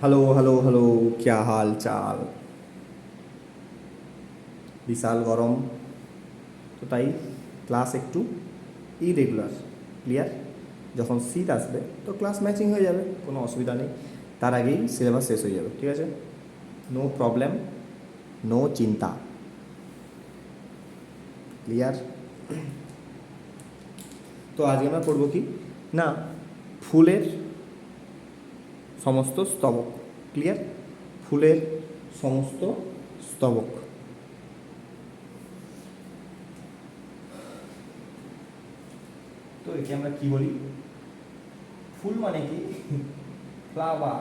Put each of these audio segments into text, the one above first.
Hello hello hello, क्या हाल चाल। বিশাল গরম, তো তাই ক্লাস একটু ইরেগুলার। ক্লিয়ার? যখন শীত আসবে তো ক্লাস ম্যাচিং হয়ে যাবে, কোনো অসুবিধা নেই। তার আগেই সিলেবাস শেষ হয়ে যাবে, ঠিক আছে? নো প্রবলেম, নো চিন্তা। ক্লিয়ার? তো আজকে আমরা পড়বো কি না, ফুলের সমস্ত স্তবক। ক্লিয়ার? ফুলের সমস্ত স্তবক। তো একে আমরা কি বলি? ফুল মানে কি? ফ্লাওয়ার।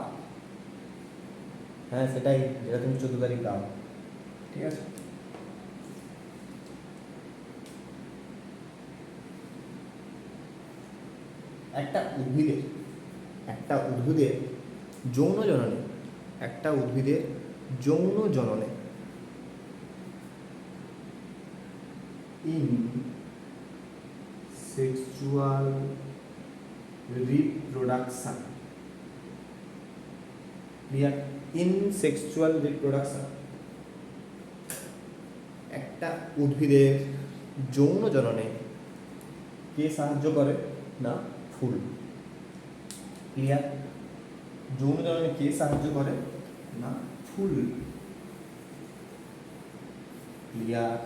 হ্যাঁ সেটাই, যেটা তুমি 14 তারিখ দাও, ঠিক আছে? একটা উদ্ভিদের যৌন জননে, একটা উদ্ভিদের যৌন জননে in sexual reproduction. Clear? In sexual reproduction, একটা উদ্ভিদের যৌন জননে কে সাহায্য করে না? ফুল। ক্লিয়ার? যৌন জননে কে সাহায্য করে না? ফুল। ক্লিয়ার?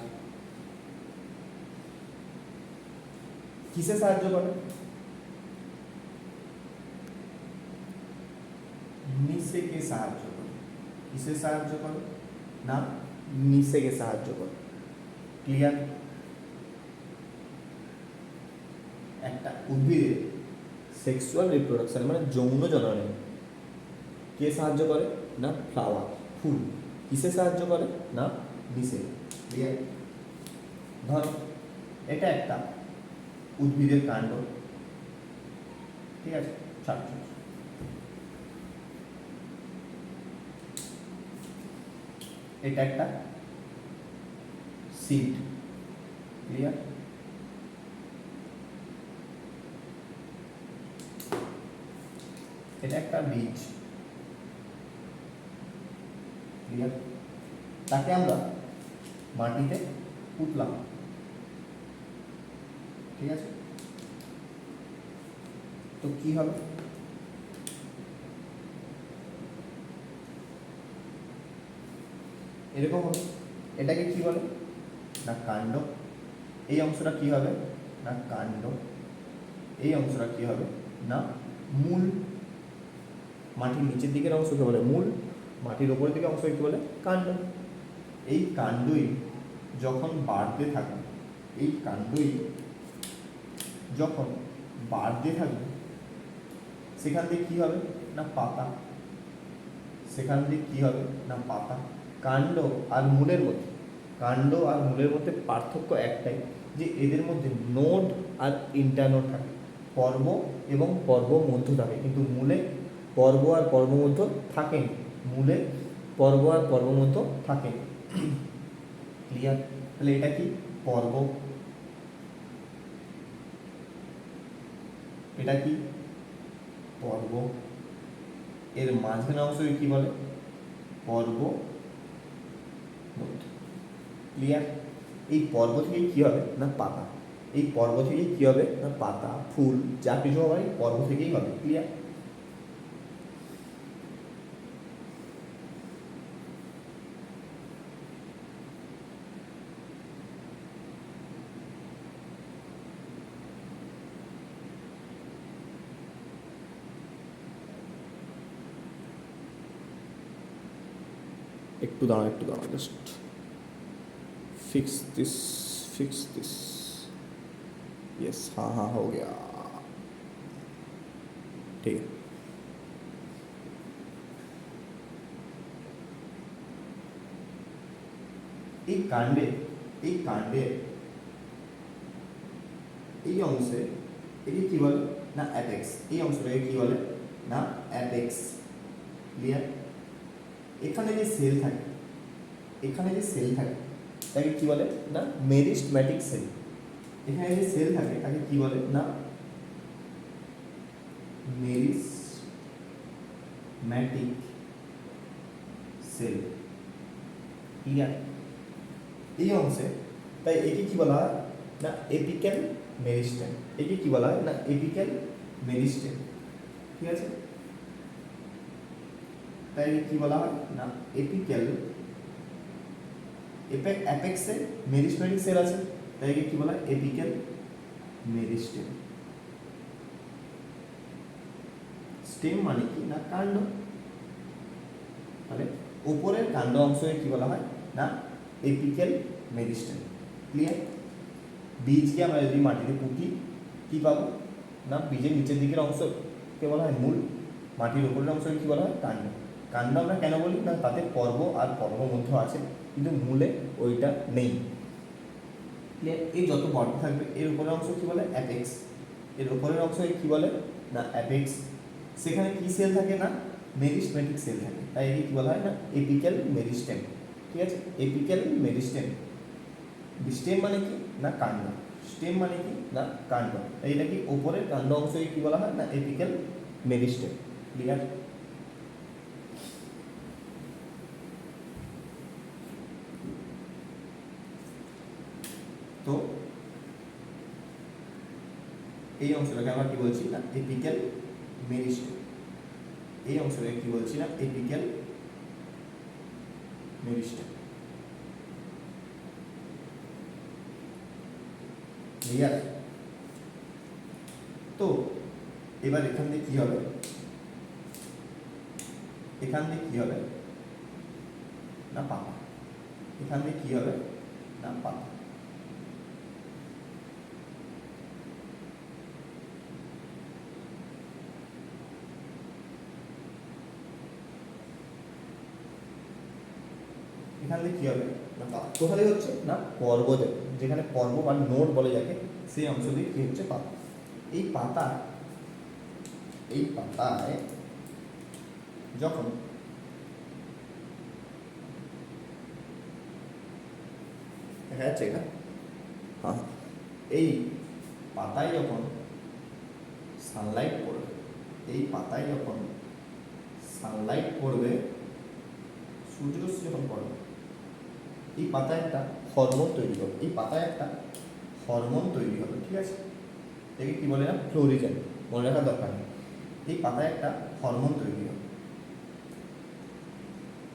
কিসে সাহায্য করে? নিষেকে সাহায্য করে। কিসে সাহায্য করে না? নিষেকে সাহায্য করে। ক্লিয়ার? একটা উদ্ভিদের সেক্সুয়াল রিপ্রোডাকশন মানে যৌন জননে কে সাহায্য করে না? ফ্লাওয়ার, ফুল। কিসে সাহায্য করে না? নিষে। ক্লিয়ার? ধরো এটা একটা উদ্ভিদের কাণ্ড, ঠিক আছে? ছাত্র, এটা একটা সিড। ক্লিয়ার? এটা একটা বীজ। ক্লিয়ার? তাকে আমরা মাটিতে পুঁতলাম, ঠিক আছে? তো কি হবে? এরকম হবে। এটাকে কি বলে না? কাণ্ড। এই অংশটা কি হবে না? কাণ্ড। এই অংশটা কি হবে না? মূল। মাটির নিচের দিকের অংশকে বলে মূল, মাটির ওপরের দিকের অংশকে কি বলে? কাণ্ড। এই কাণ্ডই যখন বাড়তে থাকে, এই কাণ্ডই যখন বাড়তে থাকবে সেখান থেকে কি হবে না? পাতা। সেখান থেকে কি হবে না? পাতা। কাণ্ড আর মূলের মধ্যে, কাণ্ড আর মূলের মধ্যে পার্থক্য একটাই, যে এদের মধ্যে নোড আর ইন্টারনোড থাকে, পর্ব এবং পর্ব মধ্য থাকে, কিন্তু মূলে পর্ব আর পর্ব মধ্য থাকেনি। মূলে পর্ব আর পর্ব মধ্য থাকে। ক্লিয়ার? তাহলে এটা কি? পর্ব। এটা কি? পর্ব। এর মাঝখানে অংশকে কি বলে? পর্ব মধ্য। ক্লিয়ার? এই পর্ব থেকেই কি হবে না? পাতা। এই পর্ব থেকেই কি হবে না? পাতা, ফুল, যা কিছু হবে পর্ব থেকেই হবে। ক্লিয়ার? একটু দাঁড়াও, একটু দাঁড়াও, just fix this, fix this. Yes, हाँ हाँ हो गया, ठीक है। এই কাণ্ডে, এই কাণ্ডের এই অংশে একে কি বলে না? অ্যাপেক্স। এই অংশটাকে কি বলে না? অ্যাপেক্স। ক্লিয়ার? এখানে যে সেল থাকে, এখানে যে সেল থাকে তাকে কি বলে না? মেরিস্টম্যাটিক সেল। এখানে যে সেল থাকে তাকে কি বলে না? মেরিস্টম্যাটিক সেল। ক্লিয়ার? এই অংশে তাই একে কি বলা হয় না এপিক্যাল মেরিস্টেম। একে কি বলা হয় না এপিক্যাল মেরিস্টেম। ঠিক আছে? তাই কি বলা হয় না এপিক্যাল। অ্যাপেক্সে মেরিস্টেমিক সেল আছে, তাই একে কি বলা হয় এপিক্যাল মেরিস্টেম। স্টেম মানে কি না কাণ্ড, তাহলে উপরের কাণ্ড অংশকে কি বলা হয় না এপিক্যাল মেরিস্টেম। ক্লিয়ার? বীজকে আমরা যদি মাটিতে পুঁতি কি পাবো না বীজের নিচের দিকের অংশকে বলা হয় মূল, মাটির উপরের অংশকে কি বলা হয় কাণ্ড। কাণ্ড আমরা কেন বলি না তাতে পর্ব আর পর্ব মধ্য আছে, কিন্তু মূলে ওইটা নেই। ক্লিয়ার? এই যত পর্ব থাকবে এর উপরের অংশ কি বলে অ্যাপেক্স, এর উপরের অংশকে কি বলে না অ্যাপেক্স। সেখানে কি সেল থাকে না মেরিস্টেমেটিক সেল থাকে, তাই একে কি বলা হয় না এপিক্যাল মেরিস্টেম। ঠিক আছে? Apical meristem. স্টেম মানে কি না কাণ্ড, স্টেম মানে কি না কাণ্ড, তাই এটা কি উপরের কাণ্ড অংশকে কি বলা হয় না এপিক্যাল মেরিস্টেম। ক্লিয়ার? তো এই অংশটাকে আমরা কি বলছি না এপিক্যাল মেরিস্টেম। এই অংশটাকে কি বলছি না এপিক্যাল মেরিস্টেম। ক্লিয়ার? তো এবার এখান থেকে কি হবে, এখান থেকে কি হবে না পাতা, এখান থেকে কি হবে না পাতা। এখান থেকে কি হবে না পাতা। কোথা থেকে হচ্ছে না পর্বতে, যেখানে পর্ব বা নোড বলে যাকে, সেই অংশ দিয়ে কি হচ্ছে পাতা। এই পাতা, এই পাতায় যখন দেখা যাচ্ছে এটা, হ্যাঁ, এই পাতায় যখন সানলাইট পড়বে, এই পাতায় যখন সানলাইট পড়বে, সূর্যরশ্মি যখন পড়বে, এই পাতায় একটা হরমোন তৈরি হবে, এই পাতায় একটা হরমোন তৈরি হবে। ঠিক আছে? একে কি বলে না ফ্লোরিজেন, মনে রাখার দরকার নেই। এই পাতায় একটা হরমোন তৈরি হবে,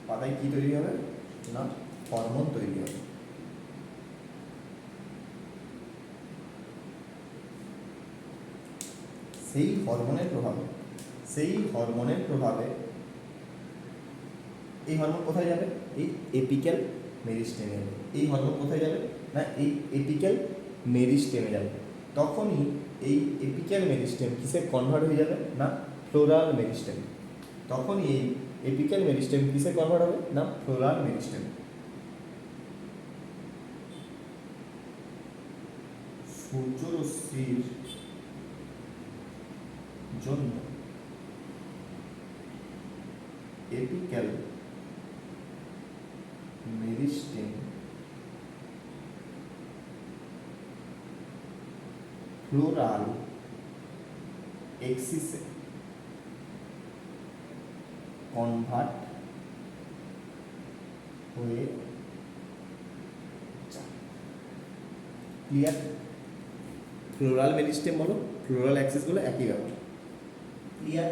পাতায় কি তৈরি হবে না হরমোন তৈরি হবে। সেই হরমোনের প্রভাবে, সেই হরমোনের প্রভাবে এই হরমোন কোথায় যাবে এই এপিক্যাল মেরিস্টেমে যাবে। এই হরমোন কোথায় যাবে না এই এপিক্যাল মেরিস্টেমে যাবে। তখনই এই এপিক্যাল মেরিস্টেম কিসে কনভার্ট হয়ে যাবে না ফ্লোরাল মেরিস্টেম। তখনই এই এপিক্যাল মেরিস্টেম কিসে কনভার্ট হবে না ফ্লোরাল মেরিস্টেম। সূর্যরশ্মির জন্য এপিক্যাল মেরিস্টেম ফ্লোরাল এক্সিসে কনভার্ট হয়ে যায়। ক্লিয়ার? ফ্লোরাল মেরিস্টেম বলো ফ্লোরাল অ্যাক্সিস বলো একই ব্যাপার। ক্লিয়ার?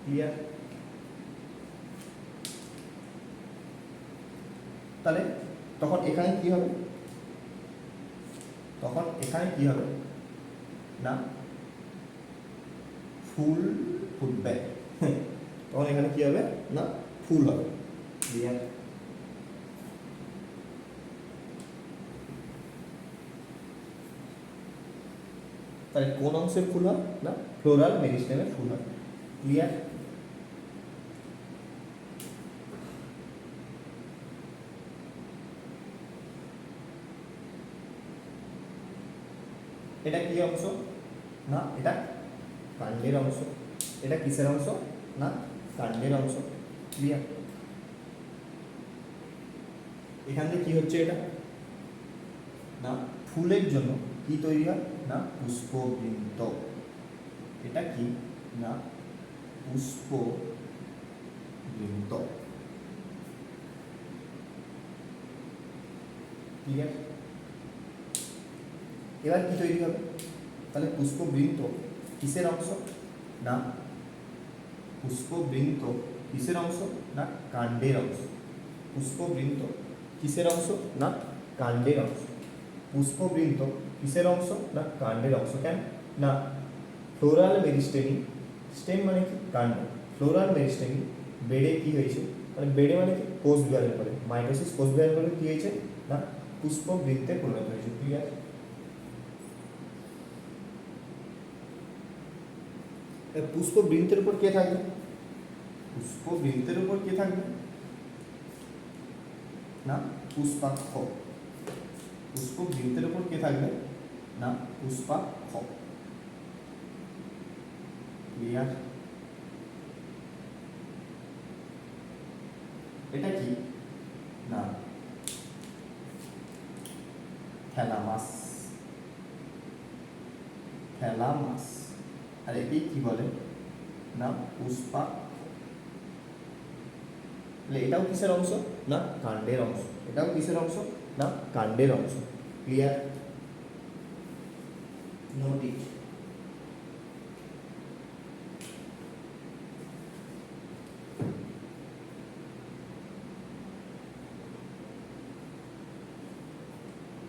ক্লিয়ার? তাহলে তখন এখানে কি হবে, তখন এখানে কি হবে না ফুল ফুটবে। তখন এখানে কি হবে না ফুল হবে। ক্লিয়ার? তাহলে কোন অংশে ফুল হয় না ফ্লোরাল মেরিস্টেমে ফুল হয়। ক্লিয়ার? এটা কি অংশ না এটা কাণ্ডের অংশ। এটা কিসের অংশ না কাণ্ডের অংশ। ক্লিয়ার? এখান থেকে কি হচ্ছে এটা না ফুলের জন্য কি তৈরি হয় না পুষ্পবৃন্ত। এটা কি না পুষ্প বৃন্ত। ক্লিয়ার? এবার কি তৈরি হবে? তাহলে পুষ্পবৃন্ত কিসের অংশ? না পুষ্পবৃন্ত কিসের অংশ? না কাণ্ডের অংশ। পুষ্পবৃন্ত কিসের অংশ? না কাণ্ডের অংশ। পুষ্পবৃন্ত কিসের অংশ? না কাণ্ডের অংশ। কেন না ফ্লোরাল মেরিস্টেমি, স্টেম মানে কি কাণ্ড, ফ্লোরাল মেরিস্টেমি বেড়ে কি হয়েছে, মানে বেড়ে মানে কি কোষ বিভাজন করে, মাইটোসিস কোষ বিভাজন করে কি হয়েছে না পুষ্পবৃন্তে পরিণত হয়েছে। ক্লিয়ার? পুষ্পবৃন্তের উপর কে থাকবে? পুষ্পবৃন্তের উপর কে থাকবে? না পুষ্পাক্ষ। পুষ্পবৃন্তের উপর কে থাকবে? না পুষ্পাক্ষ। ক্লিয়ার? এটা কি না থ্যালামাস। থ্যালামাস। আর একে কি বলে? না পুষ্পাক্ষ। তাহলে এটাও কিসের অংশ? না কাণ্ডের অংশ। এটাও কিসের অংশ? না কাণ্ডের অংশ। ক্লিয়ার? নোট ইট।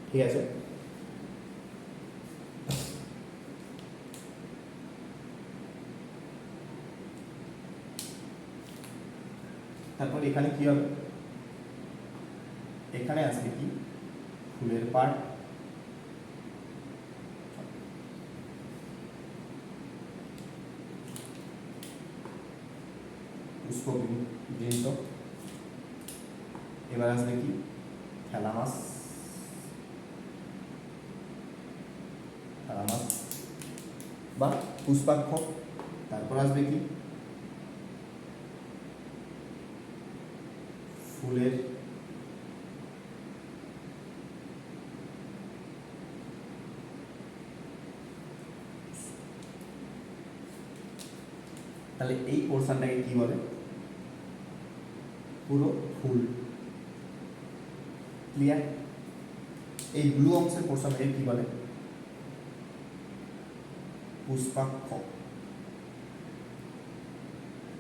ঠিক আছে? তারপর এখানে কি হবে? এখানে আসবে কি ফুলের পার্ট, পুষ্পবৃন্ত। এবার আসবে কি থ্যালামাস, থ্যালামাস বা পুষ্পাক্ষ। তারপর আসবে কি ফুলের তাহলে এই পোর্শনটাকে কি বলে? পুরো ফুল। ক্লিয়ার? এই ব্লু অংশের পোর্শনটাকে কি বলে? পুষ্পাক্ষ।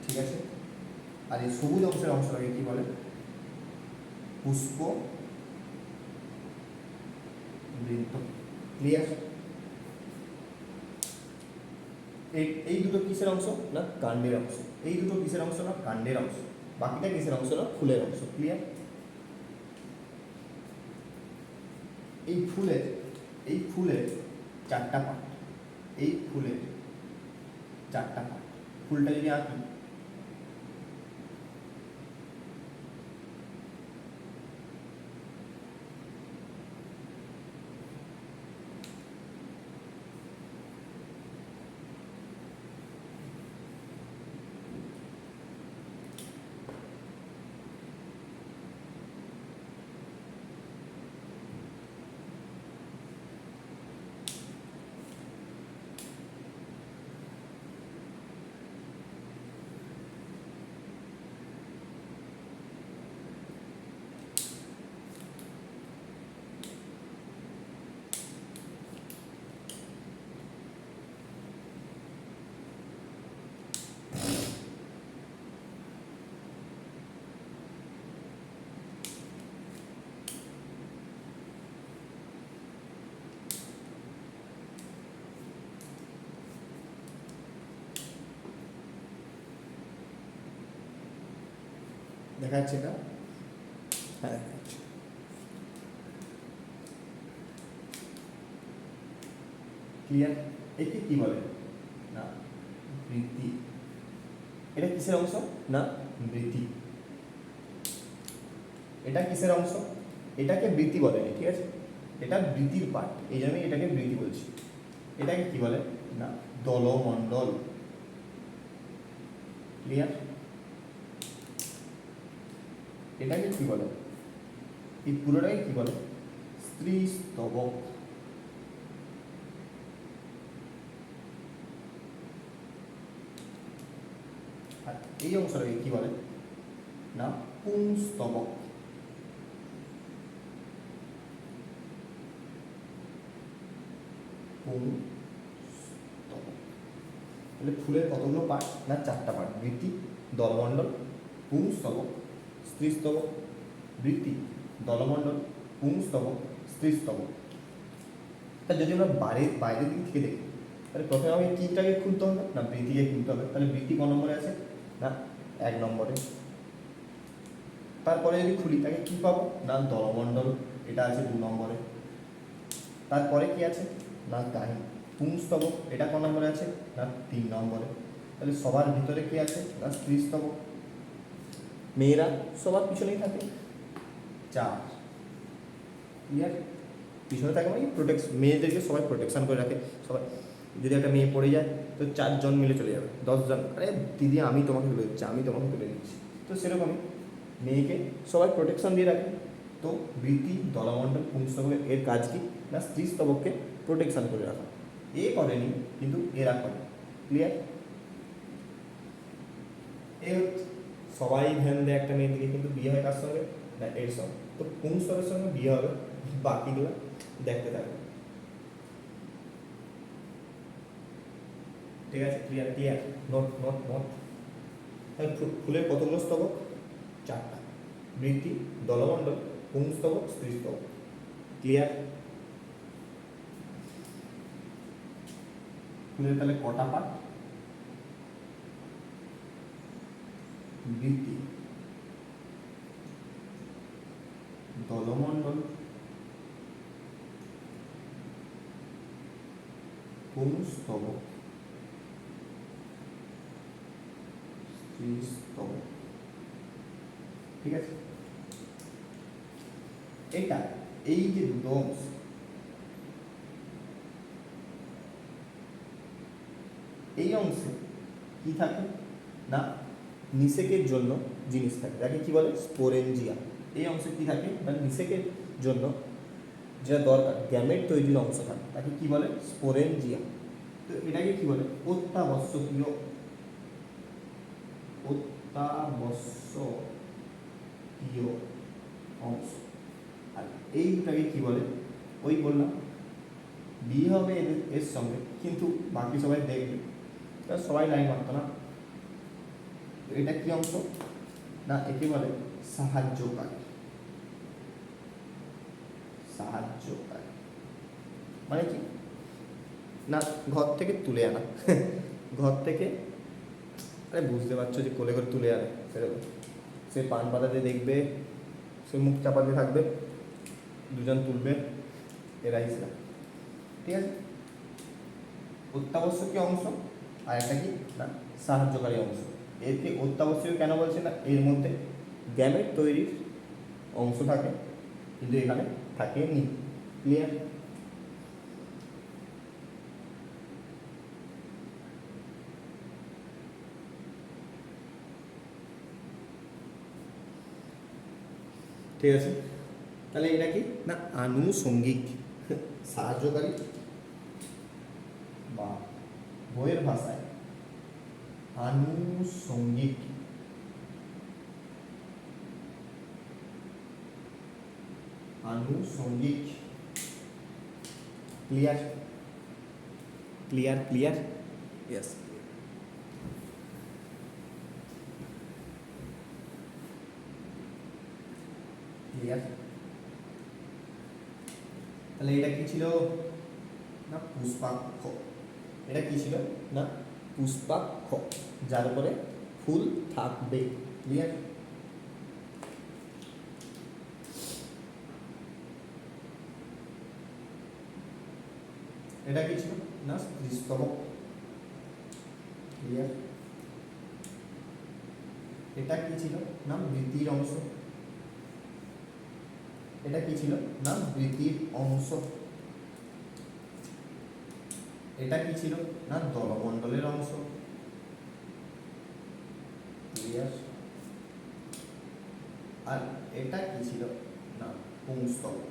ঠিক আছে? আর এই সবুজ অংশের অংশটাকে কি বলে? পুষ্প বৃন্ত। ক্লিয়ার? এই দুটো কিসের অংশ? না কাণ্ডের অংশ। এই দুটো কিসের অংশ? না কাণ্ডের অংশ। বাকিটা কিসের অংশ? না ফুলের অংশ। ক্লিয়ার? এই ফুলের চারটা পার্ট। এই ফুলের চারটা পার্ট। ফুলটা যদি আঁকি, দেখা যাচ্ছে এটা? হ্যাঁ দেখা যাচ্ছে। ক্লিয়ার? একে কি বলে? না বৃত্তি। এটা কিসের অংশ? না বৃত্তি। এটা কিসের অংশ? এটাকে বৃত্তি বলেনি। ঠিক আছে? এটা বৃত্তির পার্ট, এই জন্যই এটাকে বৃত্তি বলছি। এটাকে কি বলে? না দলমণ্ডল। ক্লিয়ার? এটাকে কি বলে? এই পুরোটাকে কি বলে? স্ত্রী স্তবক। আর এই অংশটাকে কি বলে না পুংস্তবক। পুংস্তবক। তাহলে ফুলের কতগুলো পার্ট না 4টা পার্ট, বৃত্তি, দলমণ্ডল, পুংস্তবক, স্ত্রীস্তবক। বৃত্তি, দলমণ্ডল, পুংস্তবক, স্ত্রীস্তবক। তা যদি আমরা বাইরের দিক থেকে দেখি তাহলে প্রথমে আমাকে কীটাকে খুলতে হবে না বৃত্তিকে খুলতে হবে। তাহলে বৃত্তি ক নম্বরে আছে না 1 নম্বরে। তারপরে যদি খুলি তাকে কী পাবো না দলমণ্ডল, এটা আছে 2 নম্বরে। তারপরে কি আছে না কাহিনী। পুংস্তবক, এটা ক নম্বরে আছে না 3 নম্বরে। তাহলে সবার ভিতরে কি আছে না স্ত্রীস্তবক। মেয়েরা সবার পিছনেই থাকে 4। ক্লিয়ার? পিছনে থাকে মানে প্রোটেকশন, মেয়েদেরকে সবাই প্রোটেকশন করে রাখে। সবাই যদি একটা মেয়ে পড়ে যায় তো 4 জন মিলে চলে যাবে, 10 জন, আরে দিদি আমি তোমাকে তুলে দিচ্ছি, আমি তোমাকে তুলে দিচ্ছি। তো সেরকমই মেয়েকে সবাই প্রোটেকশন দিয়ে রাখে। তো বৃত্তি, দলমণ্ডল, পুংস্তবক এর কাজ কি না স্ত্রীস্তবককে প্রোটেকশন করে রাখা। এ করেনি কিন্তু এরা করে। ক্লিয়ার? এ সবাই ধ্যান দেয় একটা মেয়ের দিকে, কিন্তু বিয়ে হয় কার সঙ্গে না এর সঙ্গে। তো পুংস্তবের সঙ্গে বিয়ে হবে, বাকিগুলো দেখতে থাকবে। ঠিক আছে? Clear? Clear? Note note note. তাহলে ফুলের কতগুলো স্তবক 4টা, বৃত্তি, দলমণ্ডল, পুংস্তবক, স্ত্রীস্তবক। ক্লিয়ার? ফুলের তাহলে কটা পার্ট? বৃত্তি, দলমণ্ডল, পুংস্তবক, স্ত্রীস্তবক। ঠিক আছে? এটা এই যে দুটো অংশ, এই অংশে কি থাকে না নিষেকের জন্য জিনিস থাকে, যাকে কি বলে স্পোরেঞ্জিয়া। এই অংশে কি থাকে না নিষেকের জন্য যেটা দরকার গ্যামেট তৈরির অংশ থাকে, তাকে কি বলে স্পোরেঞ্জিয়া। তো এটাকে কি বলে অত্যাবশ্যকীয়, অত্যাবশ্যকীয় অংশ। আর এই দুটাকে কি বলে ওই বললাম বিয়ে হবে এর সঙ্গে, কিন্তু বাকি সবাই দেখবে, সবাই লাইন মারতো না। এটা কি অংশ না একে বলে সাহায্যকারী। সাহায্যকারী মানে কি না ঘর থেকে তুলে আনা ঘর থেকে, আরে বুঝতে পারছো যে কোলে করে তুলে আনে সেরকম। সে পান পাতাতে দেখবে, সে মুখ চাপাতে থাকবে, দুজন তুলবে, এরাই সেরা। ঠিক আছে? অত্যাবশ্যকীয় অংশ আর একটা কি না সাহায্যকারী অংশ। এরকে অত্যাবশ্যকীয় কেন বলছে না এর মধ্যে গ্যামেট তৈরির অংশ থাকে, কিন্তু এখানে থাকে নি। ক্লিয়ার? ঠিক আছে? তাহলে এটা কি না আনুষঙ্গিক। সাহায্যকারী বা বইয়ের ভাষায় আনুষঙ্গিক। আনুষঙ্গিক। Clear? Clear? Clear? Yes. Clear? তাহলে এটা কি ছিল না পুষ্পাক্ষ। এটা কি ছিল না পুষ্পাক্ষ, যার উপরে ফুল থাকবে। ক্লিয়ার? এটা কি ছিল না স্ত্রীস্তবক। ক্লিয়ার? এটা কি ছিল না বৃত্তির অংশ। এটা কি ছিল না বৃত্তির অংশ। এটা কি ছিল না দলমণ্ডলের অংশ। ক্লিয়ার? আর এটা কি ছিল না পুংস্তবক।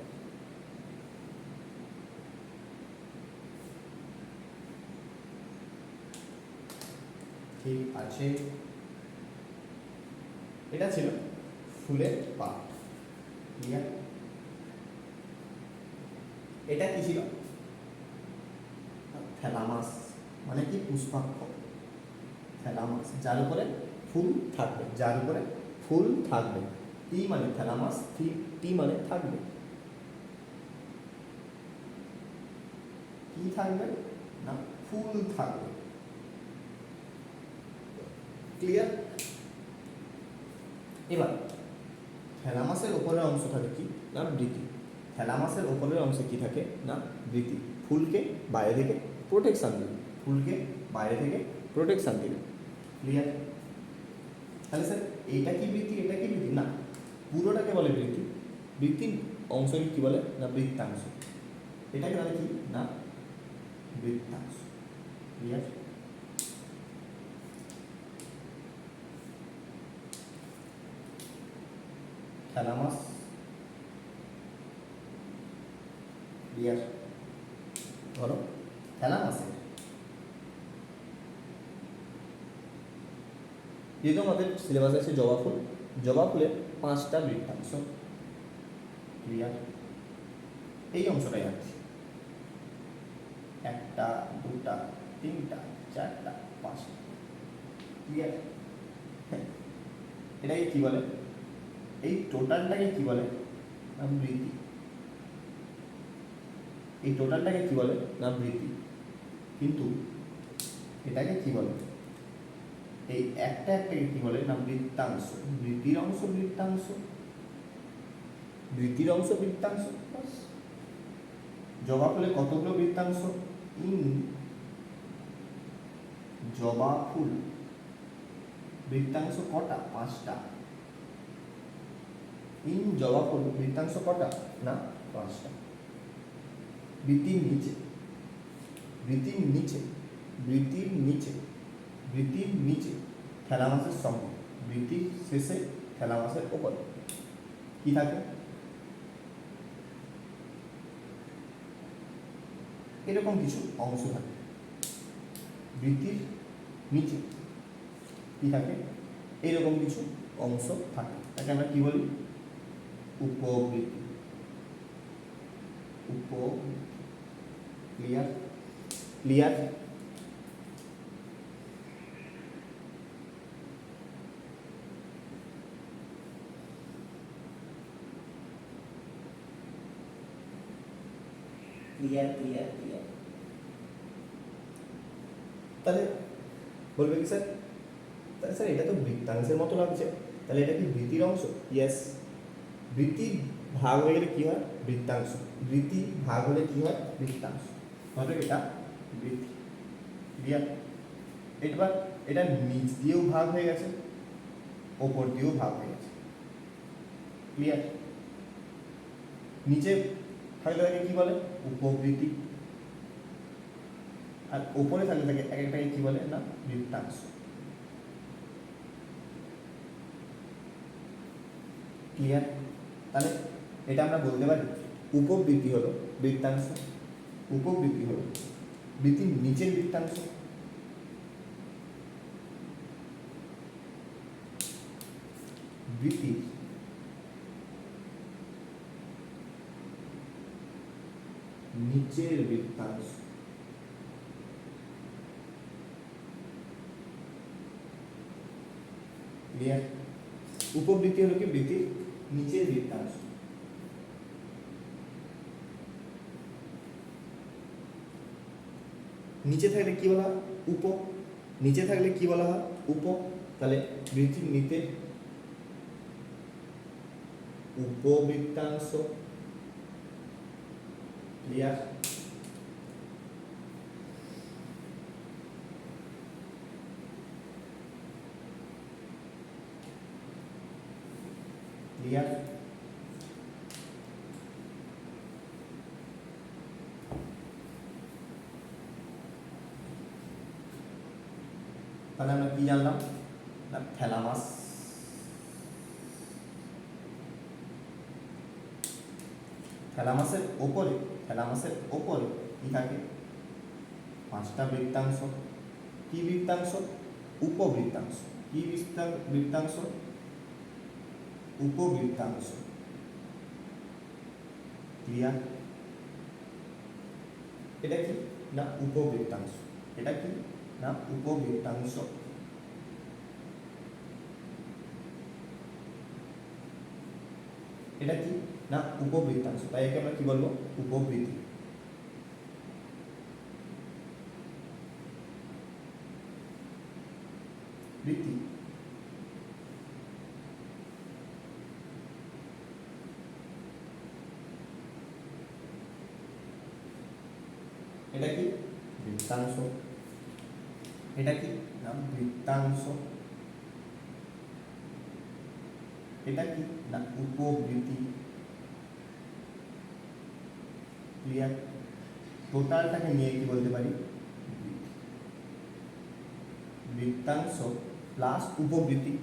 ঠিক আছে? এটা ছিল ফুলের পাট। ক্লিয়ার? এটা কি ছিল? থ্যালামাস, মানে কি পুষ্পাক্ষ। থ্যালামাস, যার উপরে ফুল থাকবে, যার উপরে ফুল থাকবে। টি মানে থ্যালামাস, টি মানে থাকবে। কি থাকবে না? ফুল থাকবে। ক্লিয়ার? এবার থ্যালামাসের উপরের অংশ থাকে কি না? বৃতি। থ্যালামাসের উপরের অংশে কি থাকে না? বৃতি। ফুলকে বাইরে থেকে প্রোটেকশান দেবে, ফুলকে বাইরে থেকে প্রোটেকশান দেবে। ক্লিয়ার? তাহলে স্যার এইটা কি বৃত্তি, এটা কি বৃত্তি? না, পুরোটাকে বলে বৃত্তি। বৃত্তির অংশকে কি বলে না? বৃত্তাংশ। এটাকে বলে কি না? বৃত্তাংশ। ক্লিয়ার? থ্যালামাস। ক্লিয়ার? ধরো থ্যালামাসে যেহেতু আমাদের সিলেবাসে আছে জবা ফুল, জবা ফুলের 5টা বৃত্তাংশ। ক্লিয়ার? এই অংশটাই আছে 1টা 2টা 3টা 4টা 5টা। ক্লিয়ার? এটাকে কি বলে? এই টোটালটাকে কি বলে না? বৃত্তি। এই টোটালটাকে কি বলে না? বৃত্তি। কিন্তু এটাকে কি বলে? এই একটাকে কি বলে না? বৃত্তাংশ। বৃত্তির অংশ বৃত্তাংশ, বৃত্তির অংশ বৃত্তাংশ। জবা ফুলে কতগুলো বৃত্তাংশ? ইন জবা ফুল বৃত্তাংশ কটা? 5টা। ইন জবা ফুল বৃত্তাংশ কটা না? 5টা। বৃত্তির নিচে, বৃত্তির নিচে, বৃত্তির নিচে, বৃত্তির নিচে থ্যালামাসের সঙ্গে, বৃত্তির শেষে থ্যালামাসের ওপরে কি থাকে? এরকম কিছু অংশ থাকে। বৃত্তির নিচে কি থাকে? এরকম কিছু অংশ থাকে, তাকে আমরা কি বলি? উপবৃত্তি। উপবৃত্তি। Clear? Clear? Clear? Clear? Clear? তাহলে বলবে কি স্যার, তাহলে স্যার এটা তো বৃত্তাংশের মতো লাগছে, তাহলে এটা কি বৃত্তির অংশ? ইয়েস। বৃত্তি ভাগ হয়ে গেলে কি হয়? বৃত্তাংশ। বৃত্তি ভাগ হলে কি হয়? বৃত্তাংশ। তাহলে এটা বৃত্তি। ক্লিয়ার? এবার এটা নিচ দিয়েও ভাগ হয়ে গেছে, ওপর দিয়েও ভাগ হয়ে গেছে। ক্লিয়ার? নিচে থাকলে তাকে কি বলে? উপবৃত্তি। আর ওপরে থাকলে তাকে এক একটাকে কি বলে না? বৃত্তাংশ। ক্লিয়ার? তাহলে এটা আমরা বলতে পারি উপবৃত্তি হলো বৃত্তাংশ, উপবৃত্তি হলো বৃত্তির নিচের বৃত্তাংশ, বৃত্তির নিচের বৃত্তাংশ। ক্লিয়ার? উপবৃত্তি হলো কি? বৃত্তির নিচের বৃত্তাংশ। নিচে থাকলে কি বলা হয়? উপ। নিচে থাকলে কি বলা হয়? উপ। তাহলে বৃত্তির নিচে উপবৃত্তাংশ। ক্লিয়ার? ক্লিয়ার? তাহলে আমরা কি জানলাম না? থ্যালামাস, থ্যালামাসের ওপরে, থ্যালামাসের ওপরে কি থাকে? 5টা বৃত্তাংশ। কি বৃত্তাংশ? উপবৃত্তাংশ। কি বৃত্তাংশ? উপবৃত্তাংশ। ক্লিয়ার? এটা কি না উপবৃত্তাংশ। এটা কি না উপবৃত্তাংশ। এটা কি না উপবৃত্তাংশ, তাই একে আমরা কি বলবো উপবৃত্তি। বৃত্তি। এটা কি বৃত্তাংশ। এটা কি না বৃত্তাংশ। এটা কি না উপবৃত্তি। ক্লিয়ার? টোটালটাকে নিয়ে কি বলতে পারি বৃত্তাংশ প্লাস উপবৃত্তি,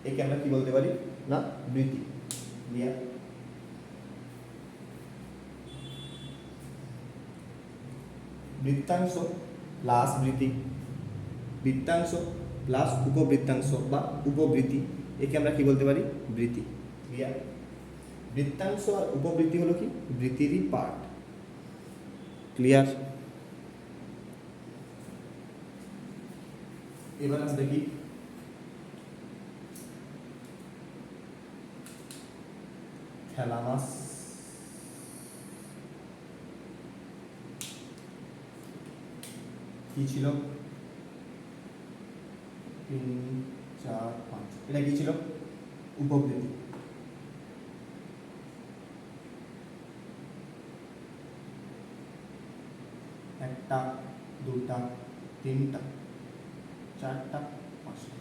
একে আমরা কি বলতে পারি না বৃত্তি। ক্লিয়ার? বৃত্তাংশ প্লাস বৃত্তি, বৃত্তাংশ প্লাস উপবৃত্তাংশ বা উপবৃত্তি, একে আমরা কি বলতে পারি বৃত্তি। ক্লিয়ার? বৃত্তাংশ আর উপবৃত্তি হলো কি বৃত্তিরই পার্ট। ক্লিয়ার? এবার আমরা দেখি থ্যালামাস। কি ছিল 3 4 5, এটা কি ছিল উপবৃত্তি। একটা দুটা তিনটা চারটা পাঁচটা,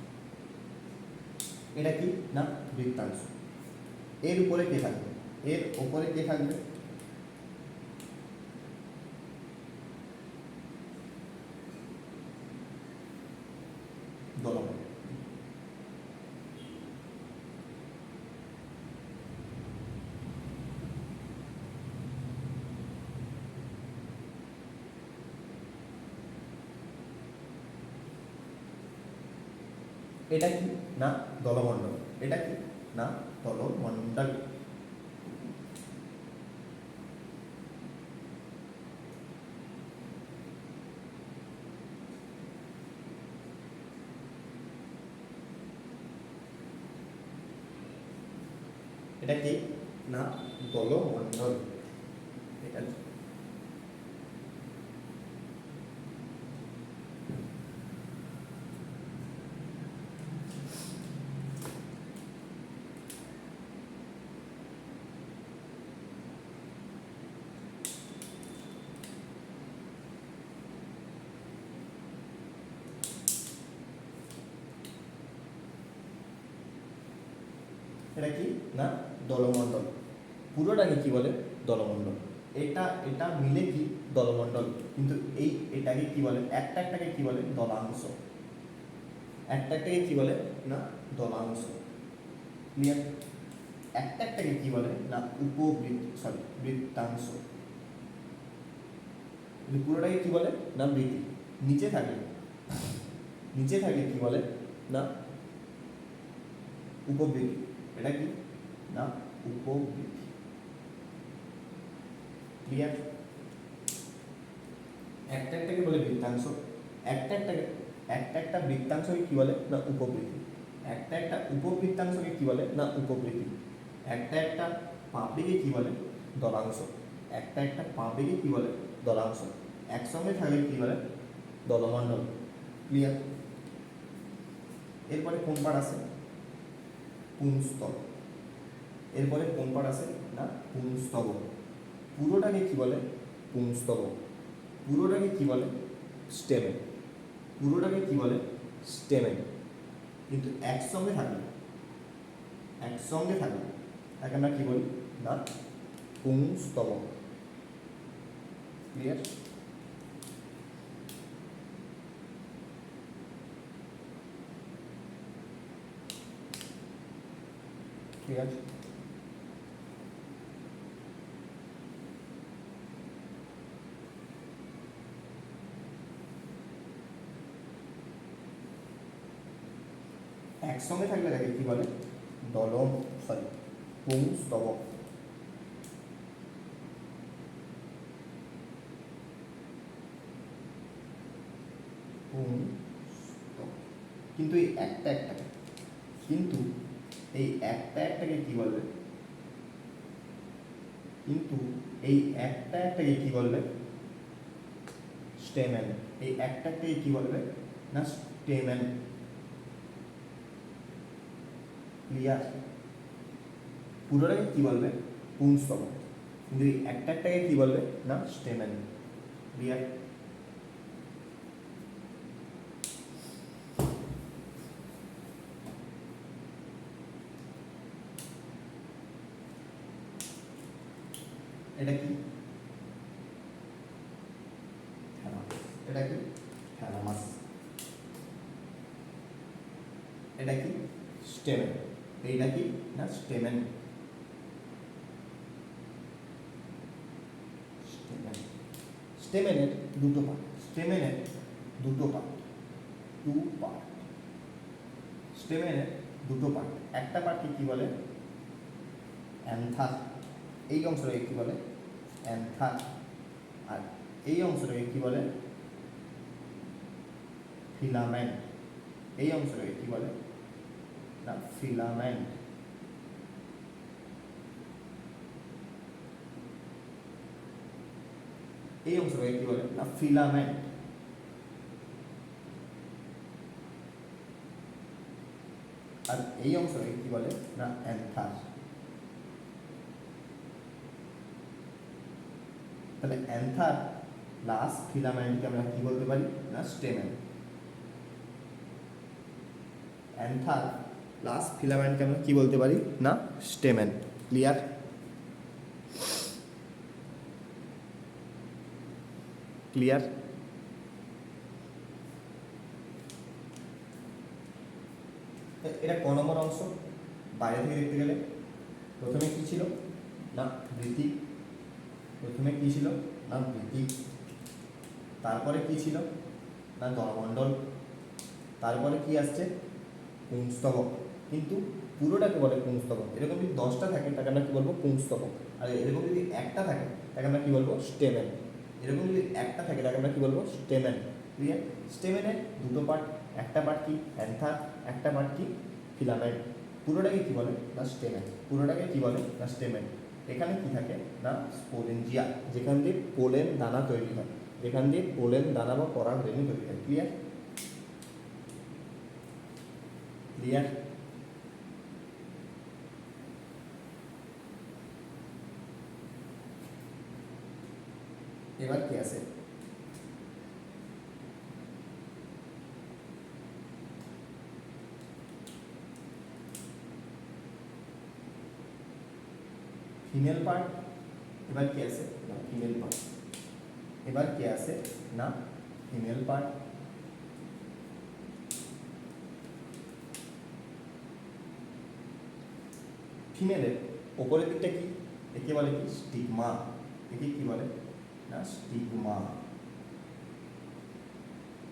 এটা কি না বৃত্তাংশ। এর উপরে কে থাকবে? এর উপরে কে থাকবে? দলমণ্ডল। এটা কি না দলমণ্ডল। এটা কি না দলমণ্ডল। এটা কি না দলমণ্ডল। এটা এটা কি না দলমণ্ডল। পুরোটাকে কি বলে দলমণ্ডল। এটা এটা মিলে কি দলমণ্ডল, কিন্তু এটাকে কি বলে একটা একটাকে কি বলে দলাংশ। একটা একটাকে কি বলে না দলাংশ। ক্লিয়ার? একটা একটাকে কি বলে না বৃত্তাংশ। পুরোটাকে কি বলে না বৃত্তি। নিচে থাকলে কি বলে না উপবৃত্তি। এটা কি না উপবৃত্তি। ক্লিয়ার? একটা একটাকে বলে বৃত্তাংশ। একটা বৃত্তাংশকে কি বলে না উপবৃত্তি। একটা উপবৃত্তাংশকে কি বলে না উপবৃত্তি। একটা পাপড়িকে কি বলে দলাংশ। একটা পাপড়িকে কি বলে দলাংশ। একসঙ্গে থাকলে কি বলে দলমণ্ডল। ক্লিয়ার? এরপরে কোন পার্ট আছে পুংস্তব। এরপরে কোন পার্ট আছে না পুংস্তব। পুরোটাকে কি বলে পুংস্তব। পুরোটাকে কি বলে স্টেমেন। পুরোটাকে কি বলে স্টেমেন। কিন্তু একসঙ্গে থাকবে তাকে আমরা কি বলি না পুংস্তব। ক্লিয়ার? ঠিক আছে? একসঙ্গে থাকলে তাকে কি বলে দলম সরি পুংস্তবক। কিন্তু এই একটা একটাকে কিন্তু এই একটা একটাকে কি বলবে? কিন্তু এই একটা একটাকে কি বলবে? স্টেমেন। এই একটা একটাকে কি বলবে না? স্টেমেন। ক্লিয়ার? পুরোটাকে কি বলবে? পুংস্তবক। কিন্তু এই একটা একটাকে কি বলবে না? স্টেমেন। ক্লিয়ার? এটা কি? এটা কি? থ্যালামাস। এটা কি? স্টেমেন। এইটা কি না? স্টেমেন। স্টেমেন। স্টেমেনের দুটো পার্ট। স্টেমেনের দুটো পার্ট। Two part. স্টেমেনের দুটো পার্ট। একটা পার্টকে কি বলে? অ্যান্থার। এই অংশটাকে কি বলে? অ্যান্থার। আর এই অংশটাকে কি বলে? ফিলামেন্ট। এই অংশটাকে কি বলে না? ফিলামেন্ট। এই অংশটাকে কি বলে না? ফিলামেন্ট। আর এই অংশটাকে কি বলে না? অ্যান্থার। তাহলে অ্যান্থার প্লাস ফিলামেন্টকে আমরা কি বলতে পারি না? স্টেমেন। অ্যান্থার প্লাস ফিলামেন্টকে আমরা কি বলতে পারি না? স্টেমেন। ক্লিয়ার? ক্লিয়ার? এটা ক নম্বর অংশ? বাইরে থেকে দেখতে গেলে প্রথমে কি ছিল না? বৃতি। প্রথমে কি ছিল না? বৃতি। তারপরে কি ছিল না? দলমণ্ডল। তারপরে কি আসছে? পুংস্তবক। কিন্তু পুরোটাকে বলে পুংস্তবক। এরকম যদি 10টা থাকে তাকে আমরা কি বলবো? পুংস্তবক। আর এরকম যদি একটা থাকে তাকে আমরা কি বলবো? স্টেমেন। এরকম যদি একটা থাকে তাকে আমরা কি বলবো? স্টেমেন। ক্লিয়ার? স্টেমেনের দুটো পার্ট। একটা পার্ট কি? অ্যান্থার। একটা পার্ট কি? ফিলামেন্ট। পুরোটাকে কি বলে না? স্টেমেন। পুরোটাকে কি বলে না? স্টেমেন। এখানে কি থাকে না? স্পোরেঞ্জিয়া, যেখান দিয়ে পোলেন দানা তৈরি হয়। যেখান দিয়ে পোলেন দানা বা পরাগরেণু তৈরি হয়। ক্লিয়ার? ক্লিয়ার? এবার কি আছে? Female part. এবার কি আছে না? Female part. এবার কি আছে না? Female part. ফিমেলের ওপরের দিকটা কি? একে বলে কি? স্টিগমা। একে কি বলে না? স্টিগমা।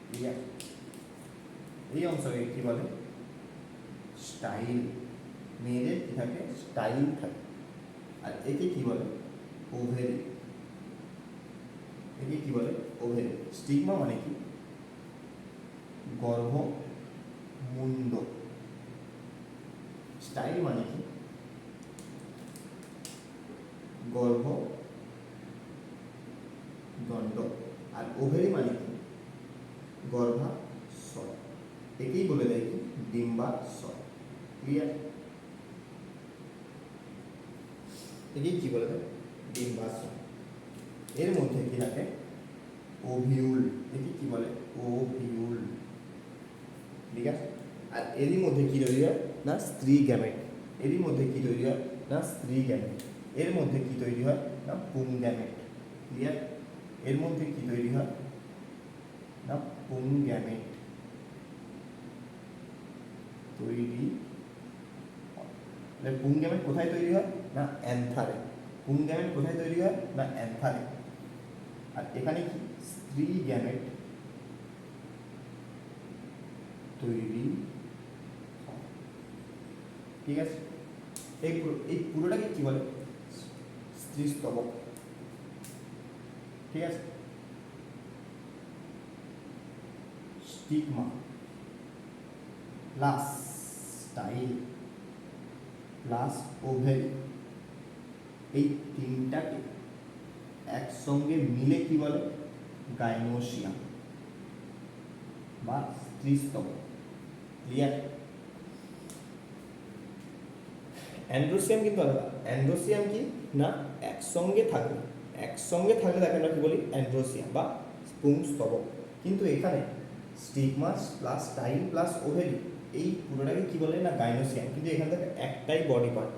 ক্লিয়ার? এই অংশকে কি বলে? স্টাইল। মেয়েদের কি থাকে? স্টাইল থাকে। আর একে কি বলে? ওভেরি। একে কি বলে? ওভেরি। স্টিগমা মানে কি? গর্ভ মুন্ড। স্টাইল মানে কি? গর্ভ দণ্ড। আর ওভেরি মানে কি? গর্ভাশয়। একেই বলে দেয় কি? ডিম্বাশয়। ক্লিয়ার? একেই কি বলে দেয়? ডিম্বাশয়। এর মধ্যে কি থাকে? ওভিউল। একে কি বলে? ওভিউল। ঠিক আছে? আর এরই মধ্যে কি তৈরি হয় না? স্ত্রী গ্যামেট। এরই মধ্যে কি তৈরি হয় না? স্ত্রী গ্যামেট। এর মধ্যে কি তৈরি হয় না? পুং গ্যামেট। ক্লিয়ার? এর মধ্যে কি তৈরি হয় না? পুং গ্যামেট তৈরি। পুং গ্যামেট কোথায় তৈরি হয় না? অ্যান্থারে। পুং গ্যামেট কোথায় তৈরি হয় না? অ্যান্থারে। আর এখানে কি? স্ত্রী গ্যামেট তৈরি। ঠিক আছে, এই পুরোটাকে কি বলে, স্ত্রীস্তবক। ঠিক আছে, স্টিগমা প্লাস স্টাইল প্লাস ওভেরি, এই তিনটাকে একসঙ্গে মিলে কি বলে, গাইনোসিয়াম বা স্ত্রীস্তবক। ক্লিয়ার? অ্যান্ড্রোসিয়াম কিন্তু আলাদা। অ্যান্ড্রোসিয়াম কি না, একসঙ্গে থাকলে তাকে আমরা কি বলি, অ্যান্ড্রোসিয়াম বা পুংস্তবক। কিন্তু এখানে স্টিগমাস প্লাস স্টাইল প্লাস ওভেরি, এই পুরোটাকে কি বলে না, গাইনোসিয়াম। কিন্তু এখান থেকে একটাই বডি পার্ট,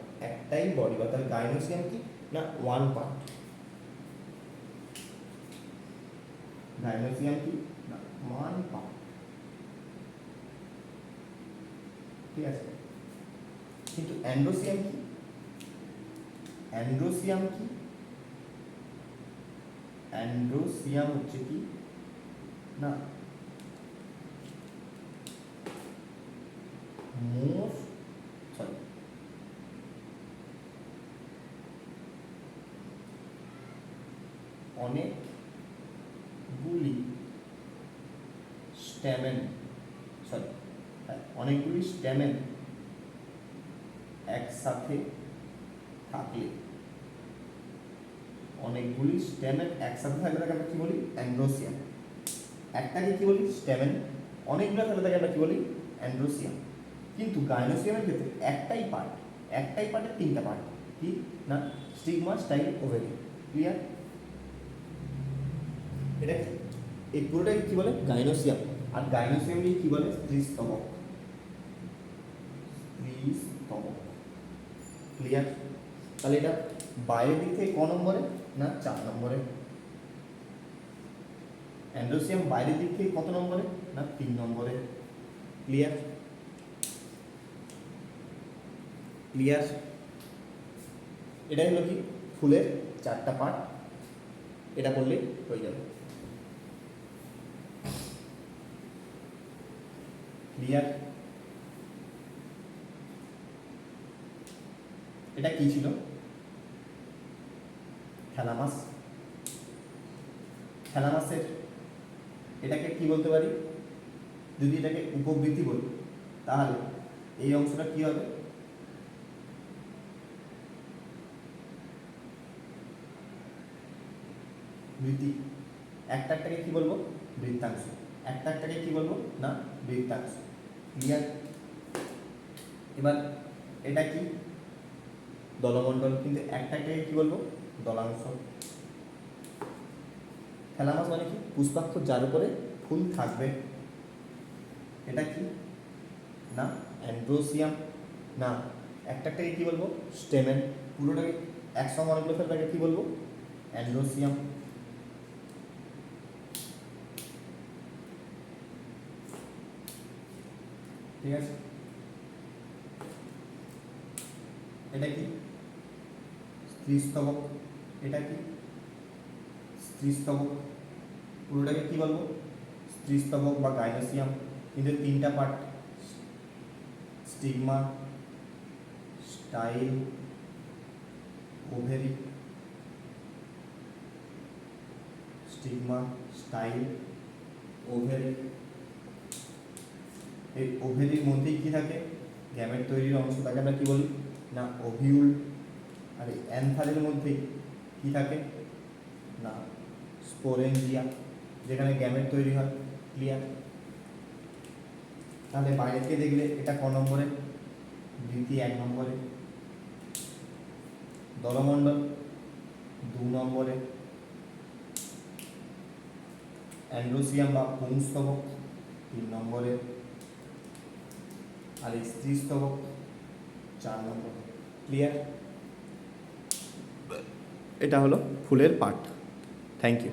তাহলে গাইনোসিয়াম কি না, ওয়ান পার্ট। গাইনোসিয়াম কি না, ওয়ান পার্ট। ঠিক আছে, কিন্তু অ্যান্ড্রোসিয়াম কি, অ্যান্ড্রোসিয়াম হচ্ছে কি না, অনেকগুলি স্ট্যামেন একসাথে থাকলে, তাকে আমরা কি বলি, অ্যান্ড্রোসিয়াম। একটাকে কি বলি, স্ট্যামেন। অনেকগুলো থাকলে তাকে আমরা কি বলি, অ্যান্ড্রোসিয়াম। কিন্তু গাইনোসিয়ামের ক্ষেত্রে একটাই পার্টের তিনটা পার্ট, কি না, স্টিগমা, স্টাইল, ওভেরি। ক্লিয়ার? এটা এই পুরোটাকে কি বলে, গাইনোসিয়াম। আর গাইনোসিয়ামকে কি বলে, স্ত্রীস্তবক। ক্লিয়ার? তাহলে এটা বাইরের দিক থেকে ক নম্বরে না, 4 নম্বরে। অ্যান্ড্রোসিয়াম বাইরের দিক থেকে কত নম্বরে না, 3 নম্বরে। ক্লিয়ার? এটা হলো কি, ফুলের 4টা পার্ট। এটা করলে হয়ে যাবে। ক্লিয়ার? এটা কি ছিল, থ্যালামাসের এটাকে কি বলতে পারি, যদি এটাকে উপবৃত্তি বলি তাহলে এই অংশটা কি হবে, বৃত্তি। একটাকে কি বলবো, বৃত্তাংশ। একটাকে কি বলবো না, বৃত্তাংশ। ক্লিয়ার? এবার এটা কি, দলমণ্ডল। কিন্তু একটাকে কি বলবো, দলাংশ। থ্যালামাস মানে কি, পুষ্পাক্ষ, যার উপরে ফুল থাকবে। এটা কি না, অ্যান্ড্রোসিয়াম। না, একটাকে কি বলবো, স্টেমেন। পুরোটাকে একসঙ্গে অনেকগুলো ফেলে তাকে কি বলবো, অ্যান্ড্রোসিয়াম। ঠিক আছে, এটা কি, স্ত্রীস্তবক। এটা কি, স্ত্রীস্তবক। পুরোটাকে কি বলবো, স্ত্রীস্তবক বা গাইনোসিয়াম। কিন্তু 3টা পার্ট, স্টিগমা, স্টাইল, ওভেরি। এই ওভেরির মধ্যেই কি থাকে, গ্যামেট তৈরির অংশ, তাকে আমরা কি বলি না, ওভিউল। আর এই অ্যান্থারের মধ্যেই কি থাকে না, স্পোরেঞ্জিয়া, যেখানে গ্যামেট তৈরি হয়। ক্লিয়ার? তাহলে বাইরে থেকে দেখলে এটা ক নম্বরে, বৃত্তি 1 নম্বরে, দলমণ্ডল 2 নম্বরে, অ্যান্ড্রোসিয়াম বা পুংস্তবক 3 নম্বরে, আর এই স্ত্রীস্তবক 4 নম্বরে। ক্লিয়ার? এটা হলো ফুলের পার্ট। Thank you.